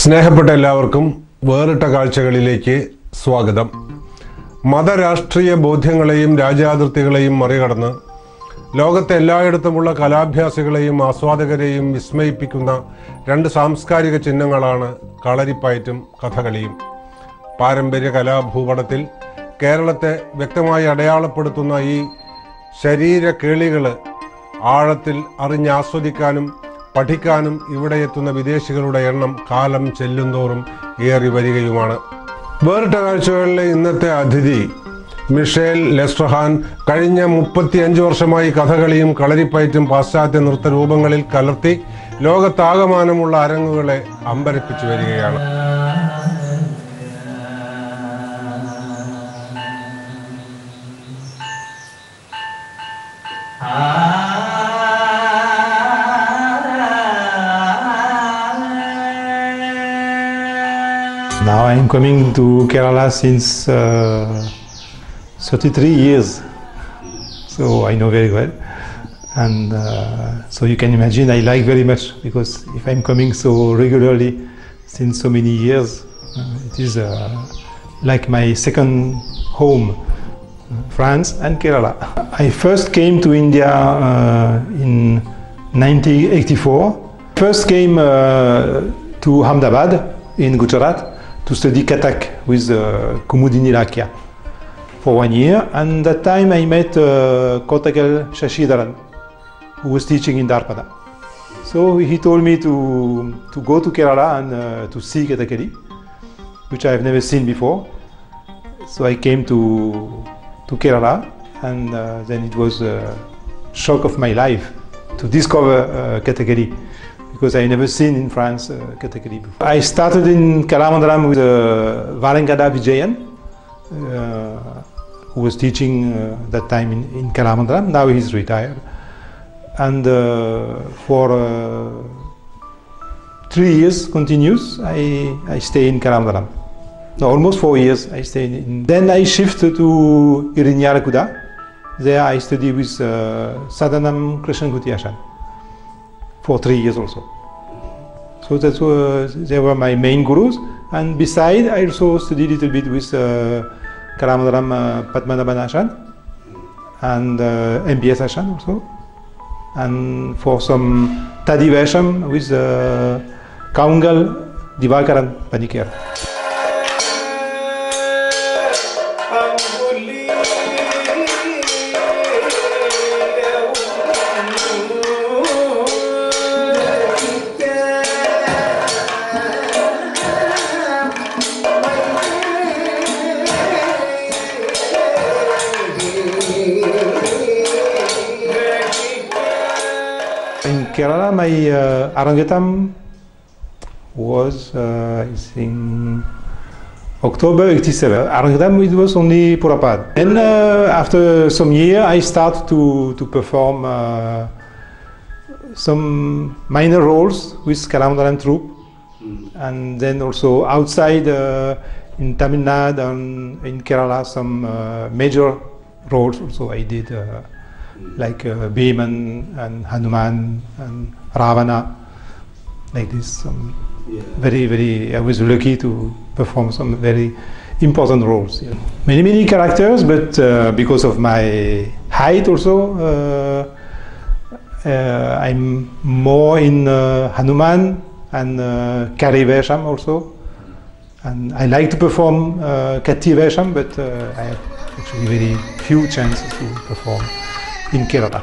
സ്നേഹപ്പെട്ട എല്ലാവർക്കും വേറിട്ട കാഴ്ചകളിലേക്ക് സ്വാഗതം. മതരാഷ്ട്രീയ ബോധ്യങ്ങളെയും രാജ്യാതിർത്തികളെയും മറികടന്ന് ലോകത്തെ എല്ലായിടത്തുമുള്ള കലാഭ്യാസികളെയും ആസ്വാദകരെയും വിസ്മയിപ്പിക്കുന്ന രണ്ട് സാംസ്കാരിക ചിഹ്നങ്ങളാണ് കളരിപ്പയറ്റും കഥകളിയും. പാരമ്പര്യ കലാഭൂപടത്തിൽ കേരളത്തെ വ്യക്തമായി അടയാളപ്പെടുത്തുന്ന ഈ ശരീര കേളികൾ ആഴത്തിൽ അറിഞ്ഞാസ്വദിക്കാനും പഠിക്കാനും ഇവിടെ എത്തുന്ന വിദേശികളുടെ എണ്ണം കാലം ചെല്ലുന്തോറും ഏറി വരികയുമാണ്. വേറിട്ട കാഴ്ചകളിലെ ഇന്നത്തെ അതിഥി മിഷേൽ ലെസ്ട്രഹാൻ കഴിഞ്ഞ 35 വർഷമായി കഥകളിയും കളരിപ്പയറ്റും പാശ്ചാത്യ നൃത്തരൂപങ്ങളിൽ കലർത്തി ലോകത്താകമാനമുള്ള അരങ്ങുകളെ അമ്പരപ്പിച്ചു വരികയാണ്. Now I am coming to Kerala since 33 years, so I know very well, and so you can imagine I like very much, because if I am coming so regularly since so many years, it is like my second home, France and Kerala. I first came to India in 1984. First came to Ahmedabad in Gujarat to study Kathak with Kumudini Lakya for 1 year, and that time I met Kairali Sreeraman, who was teaching in Darpada. So he told me to go to Kerala and to see Kathakali, which I have never seen before. So I came to Kerala, and then it was a shock of my life to discover Kathakali, because I never seen in France Kathakali before. I started in Kalamandalam with Valankada Vijayan, who was teaching that time in Kalamandalam. Now he's retired, and for 3 years continuous I stay in Kalamandalam. No, almost 4 years I stayed in. Then I shifted to Irinyalakuda. There I studied with Sadhanam Krishnankuti Ashan for 3 years also. So they were my main gurus, and beside I also studied a little bit with Kalamandalam Padmanabhan Ashan and MBS Ashan also, and for some Tadivasham with Kaungal Divakaran Panikar. In Kerala, my Arangetam was, I think, October 87. Arangetam, it was only Purapad. Then after some year, I started to perform some minor roles with Kalamandalam troupe, and then also outside in Tamil Nadu and in Kerala, some major roles also I did. Like Bhiman and Hanuman and Ravana, like this. Very, I was lucky to perform some very important roles. Yeah. Many characters, but because of my height also, I'm more in Hanuman and Kari Vesham also. And I like to perform Katti Vesham, but I have actually very few chances to perform in Kerala.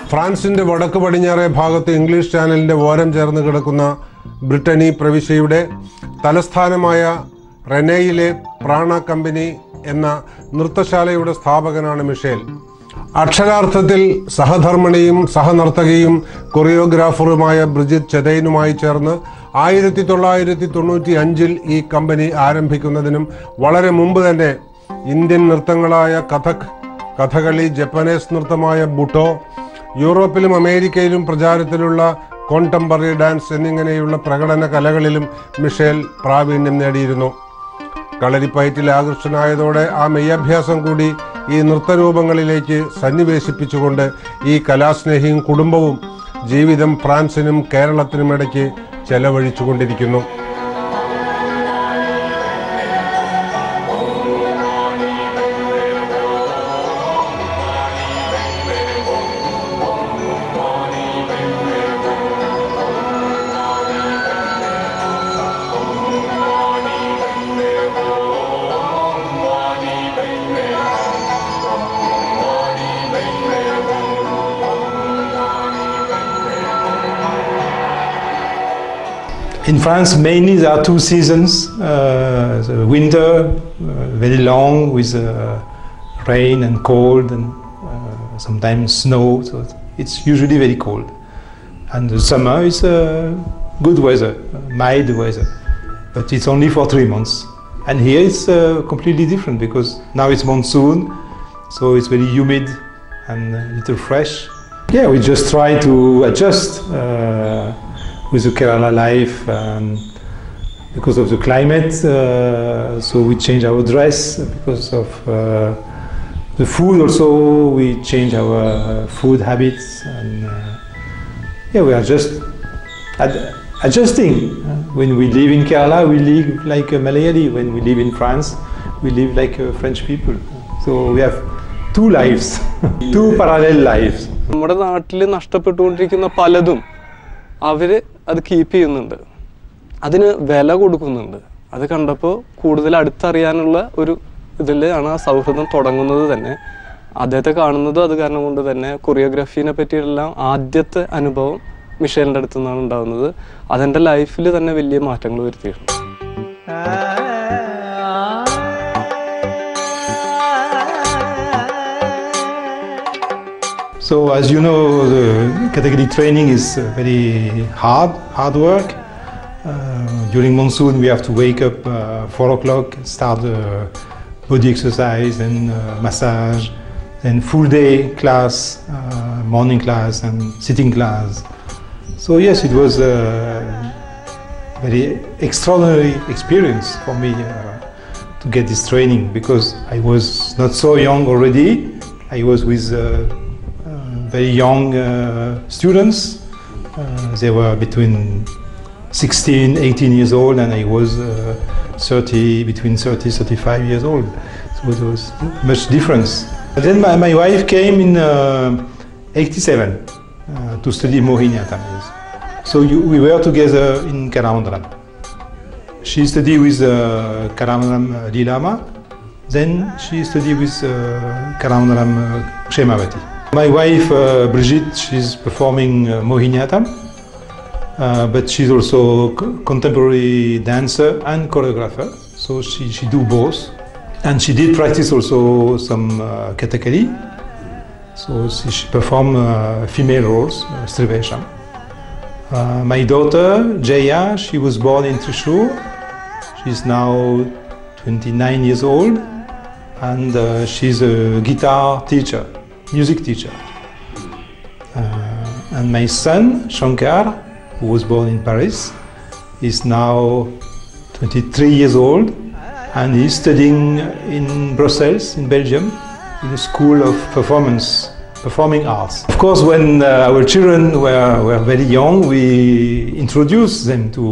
ഫ്രാൻസിന്റെ വടക്ക് പടിഞ്ഞാറേ ഭാഗത്ത് English ചാനലിന്റെ ഓരം ചേർന്ന് കിടക്കുന്ന Brittany പ്രവിശ്യയുടെ തലസ്ഥാനമായ റെനയിലെ പ്രാണ company എന്ന നൃത്തശാലയുടെ സ്ഥാപകനാണ് Michel. അക്ഷരാർത്ഥത്തിൽ സഹധർമ്മിണിയും സഹനർത്തകിയും കൊറിയോഗ്രാഫറുമായ ബ്രിജിറ്റ് ചെതൈനുമായി ചേർന്ന് 1995 ഈ കമ്പനി ആരംഭിക്കുന്നതിനും വളരെ മുമ്പ് തന്നെ ഇന്ത്യൻ നൃത്തങ്ങളായ കഥക്, കഥകളി, ജപ്പാനീസ് നൃത്തമായ ബുട്ടോ, യൂറോപ്പിലും അമേരിക്കയിലും പ്രചാരത്തിലുള്ള കോണ്ടംപററി ഡാൻസ് എന്നിങ്ങനെയുള്ള പ്രകടന കലകളിലും മിഷേൽ പ്രാവീണ്യം നേടിയിരുന്നു. കളരിപ്പയറ്റിൽ ആകൃഷ്ടനായതോടെ ആ മെയ്യഭ്യാസം കൂടി ഈ നൃത്തരൂപങ്ങളിലേക്ക് സന്നിവേശിപ്പിച്ചുകൊണ്ട് ഈ കലാസ്നേഹിയും കുടുംബവും ജീവിതം ഫ്രാൻസിനും കേരളത്തിനുമിടയ്ക്ക് ചെലവഴിച്ചുകൊണ്ടിരിക്കുന്നു. In France, mainly there are two seasons. The winter, very long, with rain and cold, and sometimes snow. So it's usually very cold. And the summer is good weather, mild weather. But it's only for 3 months. And here it's completely different because now it's monsoon, so it's very humid and a little fresh. Yeah, we just try to adjust. With the Kerala life, because of the climate, so we change our dress. Because of the food also, we change our food habits, and yeah, we are just adjusting. When we live in Kerala, we live like a Malayali. When we live in France, we live like French people. So we have two lives, two parallel lives. നമ്മുടെ നാട്ടിൽ നഷ്ടപ്പെട്ടുകൊണ്ടിരിക്കുന്ന പലതും അവർ അത് keep ചെയ്യുന്നുണ്ട്, അതിന് വില കൊടുക്കുന്നുണ്ട്. അത് കണ്ടപ്പോൾ കൂടുതൽ അടുത്തറിയാനുള്ള ഒരു ഇതിലാണ് ആ സൗഹൃദം തുടങ്ങുന്നത് തന്നെ. അദ്ദേഹത്തെ കാണുന്നത് അത് കാരണം കൊണ്ട് തന്നെ കൊറിയോഗ്രാഫീനെ പറ്റിയെല്ലാം ആദ്യത്തെ അനുഭവം മിഷേലിൻ്റെ അടുത്തു നിന്നാണ് ഉണ്ടാകുന്നത്. അതെൻ്റെ ലൈഫിൽ തന്നെ വലിയ മാറ്റങ്ങൾ വരുത്തിയിട്ടുണ്ട്. So as you know, the Kairali training is very hard work. During monsoon we have to wake up 4 o'clock, start the body exercise and massage, then full day class, morning class and sitting class. So yes, it was a very extraordinary experience for me to get this training, because I was not so young already. I was with very young students. They were between 16, 18 years old, and I was between 30, 35 years old. So there was much difference. Then my wife came in 87 to study Mohiniyattam. So we were together in Karamandalam. She studied with Karamandalam Lilama. Then she studied with Karamandalam Kshemavati. My wife, Brigitte, she's performing Mohiniyattam, but she's also contemporary dancer and choreographer, so she do both. And she did practice also some Kathakali, so she perform female roles, Sreeraman. My daughter, Jaya, she was born in Thrissur. She's now 29 years old, and she's a guitar teacher. Music teacher. And my son, Shankar, who was born in Paris, is now 23 years old, and he's studying in Brussels, in Belgium, in a school of performing arts. Of course, when our children were very young, we introduced them to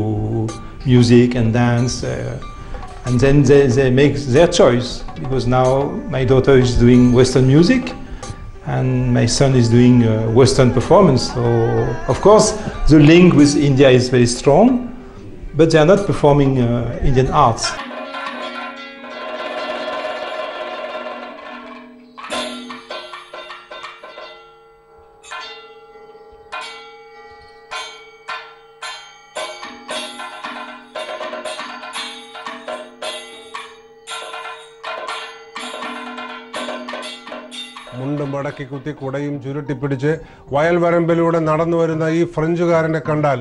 music and dance, and then they make their choice, because now my daughter is doing Western music, and my son is doing Western performance. So of course the link with India is very strong, but they are not performing Indian arts. മുണ്ട് മടക്കി കുത്തി കുടയും ചുരുട്ടിപ്പിടിച്ച് വയൽവരമ്പിലൂടെ നടന്നു വരുന്ന ഈ ഫ്രഞ്ചുകാരനെ കണ്ടാൽ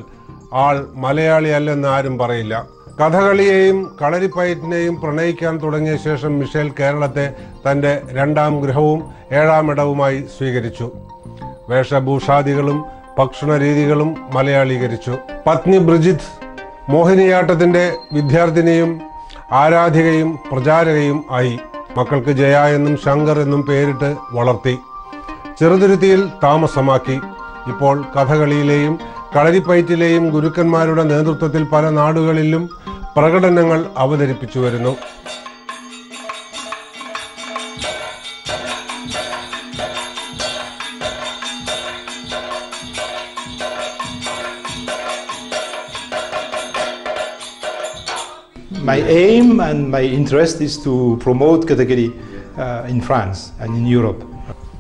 ആൾ മലയാളിയല്ലെന്ന് ആരും പറയില്ല. കഥകളിയെയും കളരിപ്പയറ്റിനെയും പ്രണയിക്കാൻ തുടങ്ങിയ ശേഷം മിഷേൽ കേരളത്തെ തൻ്റെ രണ്ടാം ഗൃഹവും ഏഴാമിടവുമായി സ്വീകരിച്ചു. വേഷഭൂഷാദികളും ഭക്ഷണരീതികളും മലയാളീകരിച്ചു. പത്നി ബ്രിജിത്ത് മോഹിനിയാട്ടത്തിൻ്റെ വിദ്യാർത്ഥിനിയും ആരാധികയും പ്രചാരകയും ആയി. മക്കൾക്ക് ജയ എന്നും ശങ്കർ എന്നും പേരിട്ട് വളർത്തി. ചെറുതുരുത്തിയിൽ താമസമാക്കി. ഇപ്പോൾ കഥകളിയിലെയും കളരിപ്പയറ്റിലെയും ഗുരുക്കന്മാരുടെ നേതൃത്വത്തിൽ പല നാടുകളിലും പ്രകടനങ്ങൾ അവതരിപ്പിച്ചു വരുന്നു. My aim and my interest is to promote Kathakali in France and in Europe.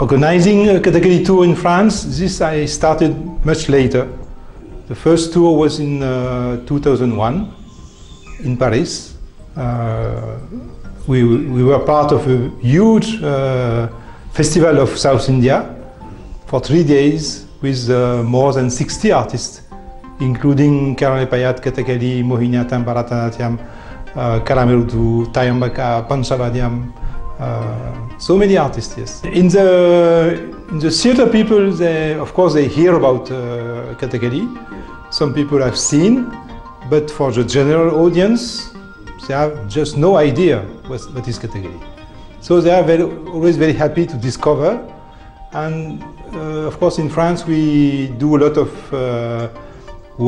Organizing Kathakali tour in France, this I started much later. The first tour was in 2001 in Paris. We were part of a huge festival of South India for 3 days with more than 60 artists, including Kairali Kathakali, Mohiniyattam, Bharatanatyam, Karamirdu, Tayambaka, Panchavadhyam, so many artists, yes. In the theatre people, of course, they hear about Kathakali. Some people have seen, but for the general audience, they have just no idea what is Kathakali. So they are always very happy to discover. And of course, in France, we do a lot of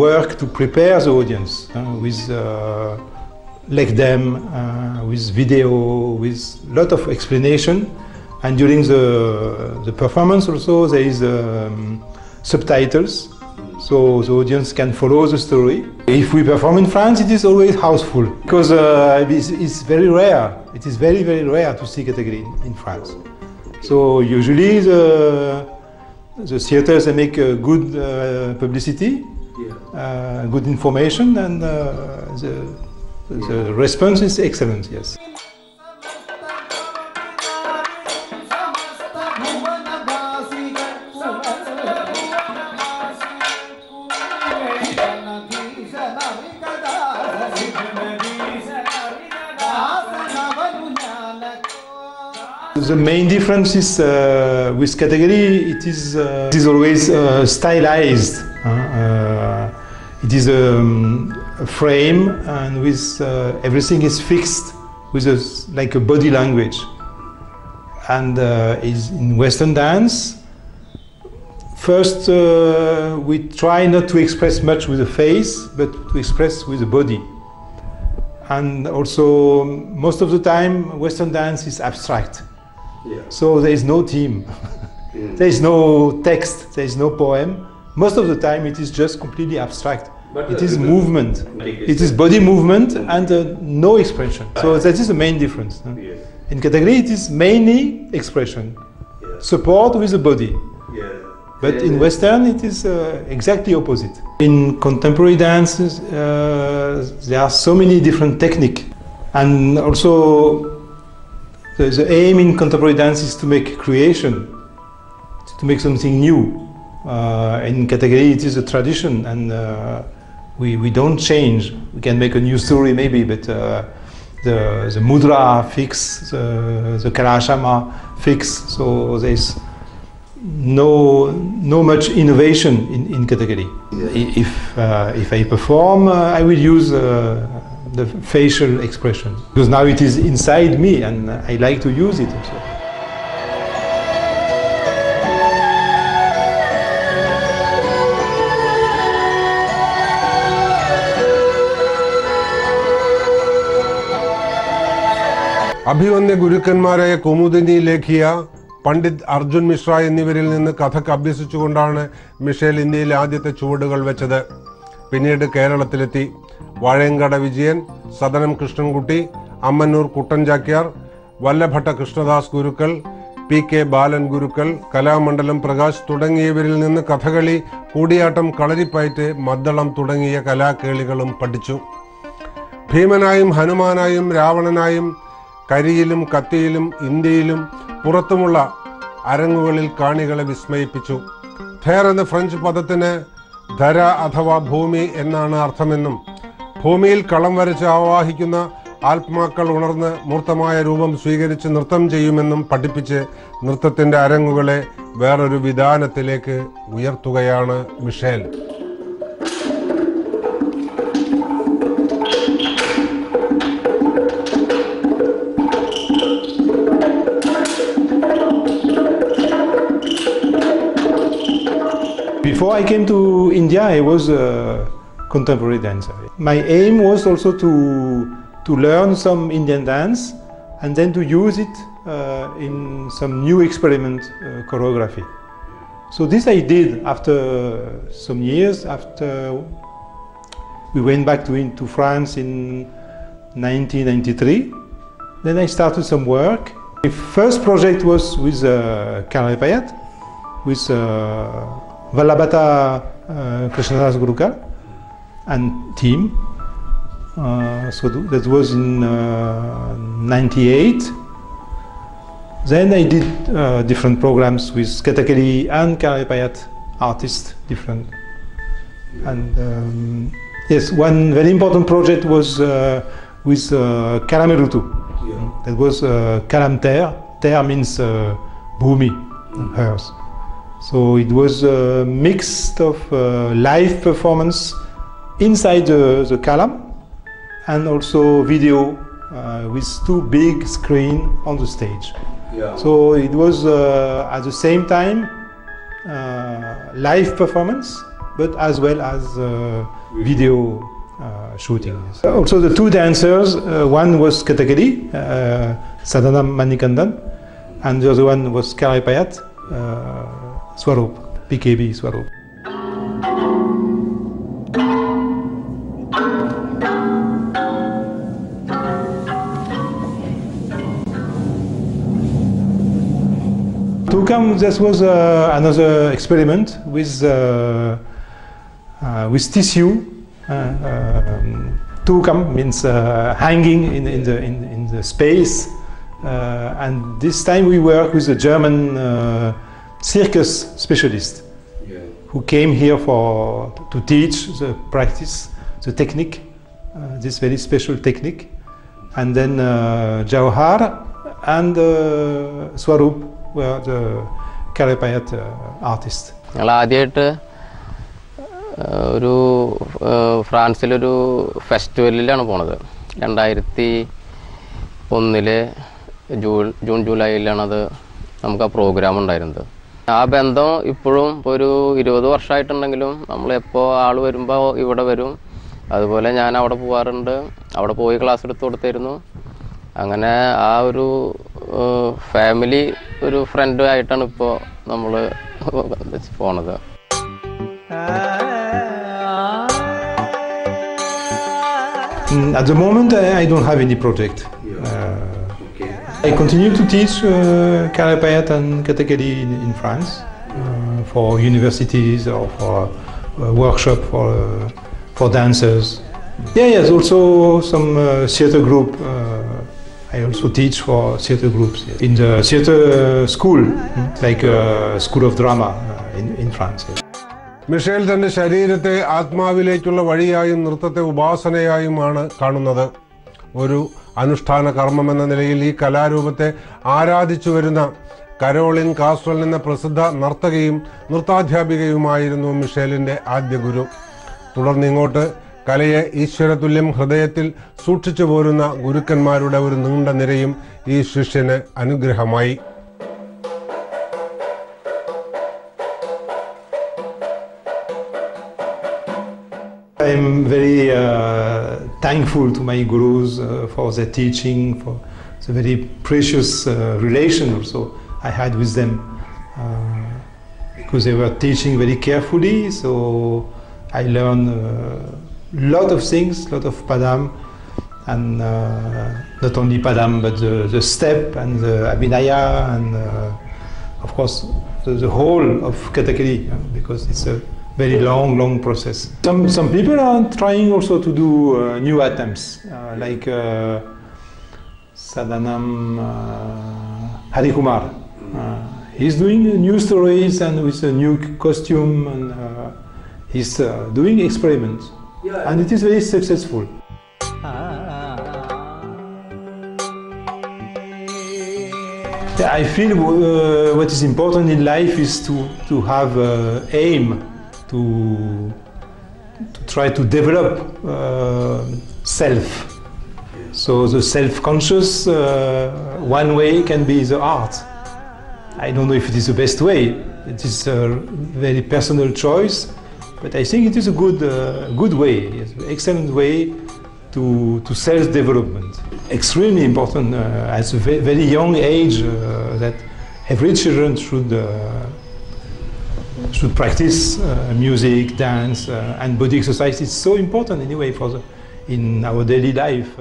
work to prepare the audience with like them, with video, with a lot of explanation, and during the performance also there is subtitles, so the audience can follow the story. If we perform in France, it is always houseful, because it's very rare. It is very, very rare to see Kathakali in France. So usually the theaters, they make good publicity, good information, and the response is excellent, yes. The main difference is with Kathakali, it is always stylized. It is a frame, and with everything is fixed with like a body language. And is in Western dance, first we try not to express much with the face, but to express with the body. And also, most of the time, Western dance is abstract. Yeah. So there is no theme, there is no text, there is no poem. Most of the time, it is just completely abstract. But it is movement. It is body movement and no expression. So that is the main difference. Yes. In Kathakali, it is mainly expression, support with the body. Yes. But in Western, it is exactly opposite. In contemporary dances, there are so many different techniques, and also the aim in contemporary dance is to make creation, to make something new. In Kathakali, it is a tradition, and we don't change. We can make a new story maybe, but the mudra fix, the kalashama fix. So there's no much innovation in Kathakali. If I perform, I will use the facial expression, because now it is inside me, and I like to use it also. അഭിവന്യ ഗുരുക്കന്മാരായ കുമുദിനി ലേഖിയ, പണ്ഡിറ്റ് അർജുൻ മിശ്ര എന്നിവരിൽ നിന്ന് Kathak അഭ്യസിച്ചുകൊണ്ടാണ് Michel ഇന്ത്യയിലെ ആദ്യത്തെ ചുവടുകൾ വെച്ചത്. പിന്നീട് കേരളത്തിലെത്തി. വാഴയങ്കട വിജയൻ, സദനം കൃഷ്ണൻകുട്ടി, അമ്മന്നൂർ കുട്ടൻ ചാക്യാർ, വല്ലഭട്ട കൃഷ്ണദാസ് ഗുരുക്കൾ, P K. ബാലൻ ഗുരുക്കൾ, കലാമണ്ഡലം പ്രകാശ് തുടങ്ങിയവരിൽ നിന്ന് കഥകളി, കൂടിയാട്ടം, കളരിപ്പയറ്റ്, മദ്ദളം തുടങ്ങിയ കലാകേളികളും പഠിച്ചു. ഭീമനായും ഹനുമാനായും രാവണനായും കരിയിലും കത്തിയിലും ഇന്ത്യയിലും പുറത്തുമുള്ള അരങ്ങുകളിൽ കാണികളെ വിസ്മയിപ്പിച്ചു. ധേർ എന്ന ഫ്രഞ്ച് പദത്തിന് ധര അഥവാ ഭൂമി എന്നാണ് അർത്ഥമെന്നും ഭൂമിയിൽ കളം വരച്ച് ആവാഹിക്കുന്ന ആത്മാക്കൾ ഉണർന്ന് മൂർത്തമായ രൂപം സ്വീകരിച്ച് നൃത്തം ചെയ്യുമെന്നും പഠിപ്പിച്ച് നൃത്തത്തിന്റെ അരങ്ങുകളെ വേറൊരു വിധാനത്തിലേക്ക് ഉയർത്തുകയാണ് Michel. Before I came to India, I was a contemporary dancer. My aim was also to learn some Indian dance and then to use it in some new experiment choreography. So this I did after some years. After we went back to France in 1993, then I started some work. My first project was with Kairali People, with Veritta Kazhchakal and team. So that was in 98. Then I did different programs with Kairali and Kairali People artists, different. And yes, one very important project was with Kairali. That was Kalam Ter. Ter means Bhumi, earth. So it was a mix of live performance inside the Kalam and also video with two big screens on the stage. Yeah. So it was at the same time live performance, but as well as video shooting. Also the two dancers, one was Kairali, Sreeraman Manikandan, and the other one was Kairali People, Swarup, PKB Swarup. Tukam, this was another experiment with tissue. Tukam means hanging in the space, and this time we work with a German circus specialist who came here to teach the practice, the technique, this very special technique, and then Jawhar and Swarup were the Kairali People artists. ആദ്യമായിട്ട് ഒരു ഫ്രാൻസിലൊരു ഫെസ്റ്റിവലിലാണ് പോണത്. 2001 June ജൂലൈയിലാണത് നമുക്ക് ആ programme ഉണ്ടായിരുന്നത്. ആ ബന്ധം ഇപ്പോഴും ഒരു 20 വർഷമായിട്ടുണ്ടെങ്കിലും നമ്മളെപ്പോൾ ആൾ വരുമ്പോൾ ഇവിടെ വരും. അതുപോലെ ഞാൻ അവിടെ പോകാറുണ്ട്, അവിടെ പോയി ക്ലാസ് എടുത്ത് കൊടുത്തിരുന്നു. അങ്ങനെ ആ ഒരു ഫാമിലി ഒരു ഫ്രണ്ട് ആയിട്ടാണ് ഇപ്പോൾ നമ്മൾ പോണത്. At the moment I don't have any project. I continue to teach Kairali People and Kairali in France for universities or for workshop for dancers. Yes, also some theater group. I also teach for theater groups in the theater school, like School of Drama in France. Michel തന്റെ ശരീരത്തെ ആത്മാവിലേക്കുള്ള വഴിയായും നൃത്തത്തെ ഉപാസനയായുമാണ് കാണുന്നത്. ഒരു അനുഷ്ഠാന കർമ്മമെന്ന നിലയിൽ ഈ കലാരൂപത്തെ ആരാധിച്ചു വരുന്ന കരോളിൻ കാസ്ട്രൽ എന്ന പ്രസിദ്ധ നർത്തകയും നൃത്താധ്യാപികയുമായിരുന്നു മിഷേലിന്റെ ആദ്യ ഗുരു. തുടർന്നിങ്ങോട്ട് കലയെ ഈശ്വരതുല്യം ഹൃദയത്തിൽ സൂക്ഷിച്ചു പോരുന്ന ഗുരുക്കന്മാരുടെ ഒരു നീണ്ട നിരയും ഈ ശിഷ്യന് അനുഗ്രഹമായി. I am very thankful to my gurus for their teaching, for the very precious relation also I had with them, because they were teaching very carefully, so I learned lot of things, lot of padam, and not only padam but the step and the abhinaya and of course the whole of Kathakali, because it's a very long process. Some people are trying also to do new attempts, like Sadanam Harikumar. He's doing new stories and with a new costume, and he's doing experiments, and it is very successful. I feel what is important in life is to have aim, to try to develop self. So the self-conscious, one way can be the art. I don't know if it is the best way. It is a very personal choice, but I think it is a good way, excellent way to self-development. Extremely important at a very young age that every children should practice music, dance, and body exercise. It's so important anyway in our daily life.